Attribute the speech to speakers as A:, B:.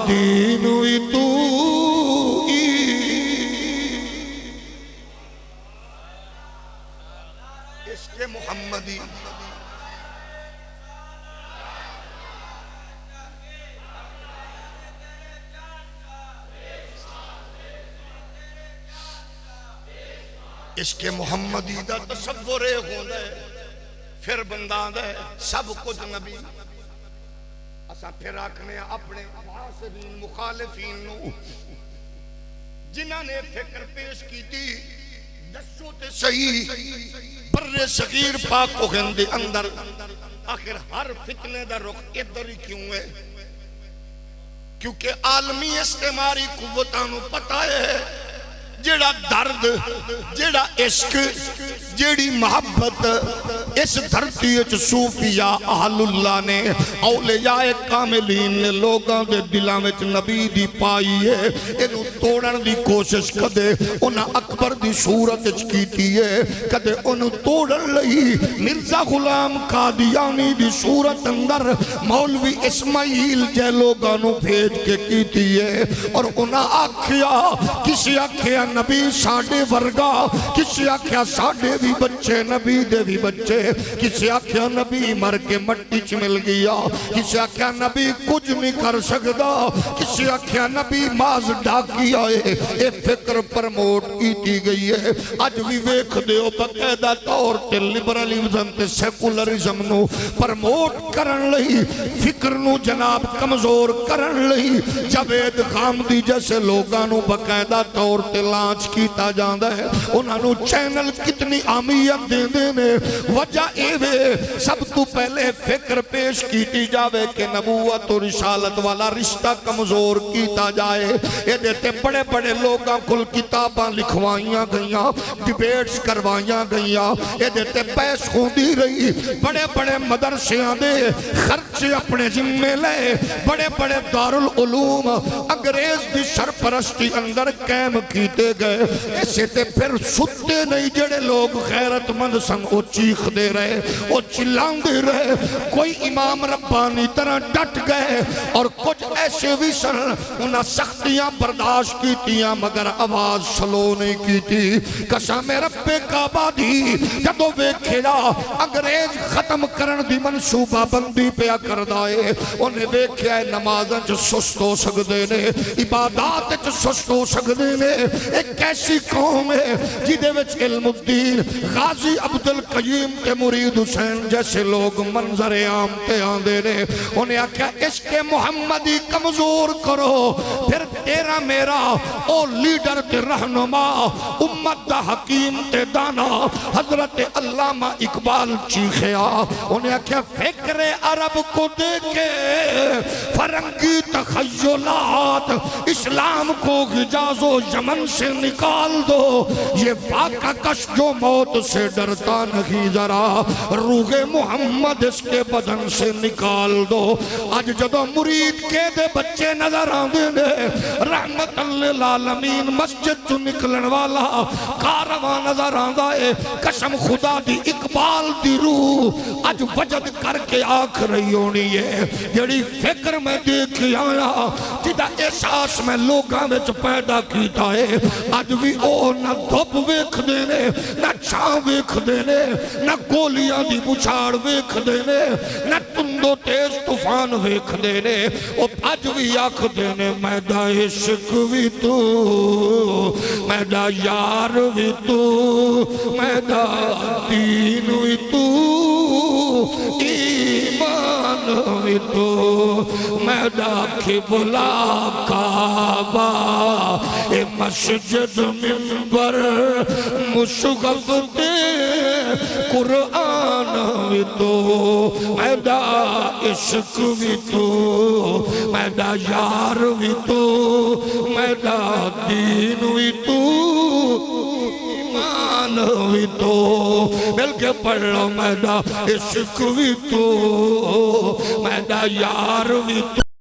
A: دین وی تو عشق محمدی عشق محمدی دا تصور ہوندہ ہے پھر بندہ دے سب کچھ نبی اسا پھر آکھنے اپنے معاصرین مخالفین نو جنہاں نے فکر پیش کی تھی دسو تے صحیح بر صغیر پاک و ہند اندر آخر ہر فتنے دا رخ ادھر ہی کیوں ہے کیونکہ عالمی استعماری قوتانو پتہ ہے جیڑا درد جیڑا عشق جیڑی محبت اس دھرتی اچ صوفیاء اہل اللہ نے اولیاء کاملین نے لوگاں دے دلاں وچ نبی دی پائی ہے اینو توڑن دی کوشش کدے انہاں اکبر دی صورت اچ کیتی ہے کدے انہوں توڑن لئی مرزا غلام قادیانی دی صورت اندر مولوی اسماعیل جے لوگاں نو بھیج کے کیتی ہے اور انہاں آکھیا کسی آکھیا نبی ساڑھے ورگا کسی آکھیا ساڑھے بھی بچے نبی دے بھی بچے کسی آکھیا نبی مر کے مٹی چ مل گیا کسی آکھیا نبی کچھ نہیں کر سکدا کسی آکھیا نبی ماز ڈاکی آئے اے فکر پرموٹ کیتی گئی ہے اج بھی ویکھ دیو باقاعدہ طور تے لبرلزم تے سیکولرزم نو پرموٹ کرن لئی فکر نو جناب کمزور کرن لئی جاوید غامدی جیسے لوگاں نو باقاعدہ طور تے لانچ کیتا جاندا ہے انہاں نو چینل کتنی اہمیت دے دینے وجہ ایوے سب تو پہلے فکر پیش کیتی جاوے کہ نبوت و رسالت والا رشتہ کمزور کیتا جائے یہ دیتے بڑے بڑے لوگاں کل کتاباں لکھوائیاں گئیاں ڈیبیٹس کروائیاں گئیاں یہ دیتے پیس خوندی رہی بڑے بڑے مدرسیاں دے خرچے اپنے ذمے لے بڑے بڑے دارالعلوم انگریز دی سرپرستی اندر قائم کیتے گئے ایسے تے پھر ستے نہیں جڑے لوگ غیرت مند سن او چیخ دے رہے او چلان دے رہے کوئی امام ربانی طرح ڈٹ گئے اور کچھ ایسے بھی سن انہاں سختیاں برداشت کیتیاں مگر آواز سلو نہیں کیتی قسم رب کعبہ دی جدو ویکھیا انگریز ختم کرن دی منصوبہ بندی پیا کر دائے انہیں ویکھیا نمازاں چ سست ہو سکدے نے عبادات چ سست ہو سکدے نے ایک ایسی قوم ہے جدے وچ علم الدین غازی عبدالقیم تے مرید حسین جیسے لوگ منظر عام تے آندے نے انہیں آکھا عشق محمدی کمزور کرو پھر تیرا میرا او لیڈر تے رہنما امت دا حکیم تے دانا حضرت علامہ اقبال چیخیا انہیں آکھا فکر عرب کو دیکھے فرنگی تخیلات اسلام کو حجاز و یمن سے نکال دو یہ واقع کش جو موت سے ڈرتا نہیں ذرا روح محمد اس کے بدن سے نکال دو آج جدو مرید کے دے بچے نظر آندے نے رحمت للعالمین مسجد تو نکلن والا کارواں نظر آندہ ہے قسم خدا دی اقبال دی روح آج وجد کر کے آنکھ رہی ہونی ہے جڑی فکر میں دیکھ آیا جدہ احساس میں لوگاں میں پیدا کیتا ہے آج بھی او نہ دھوپ ویکھ دینے نہ چھاں ویکھ دینے نہ گولیاں دی بچھاڑ ویکھ دینے نہ تندو تیز طوفان ویکھ دینے او آج بھی آکھ دینے میدہ عشق بھی تو میدہ یار بھی تو میدہ دین بھی تو ایمان بھی تو میدہ قبلہ کعبہ اے مسجد منبر مشغف دے قرآن بھی تو میدہ عشق بھی تو میدہ یار بھی تو میدہ دین بھی تو ایمان بھی تو مل کے پڑھ لو میدہ عشق بھی تو میدہ یار بھی تو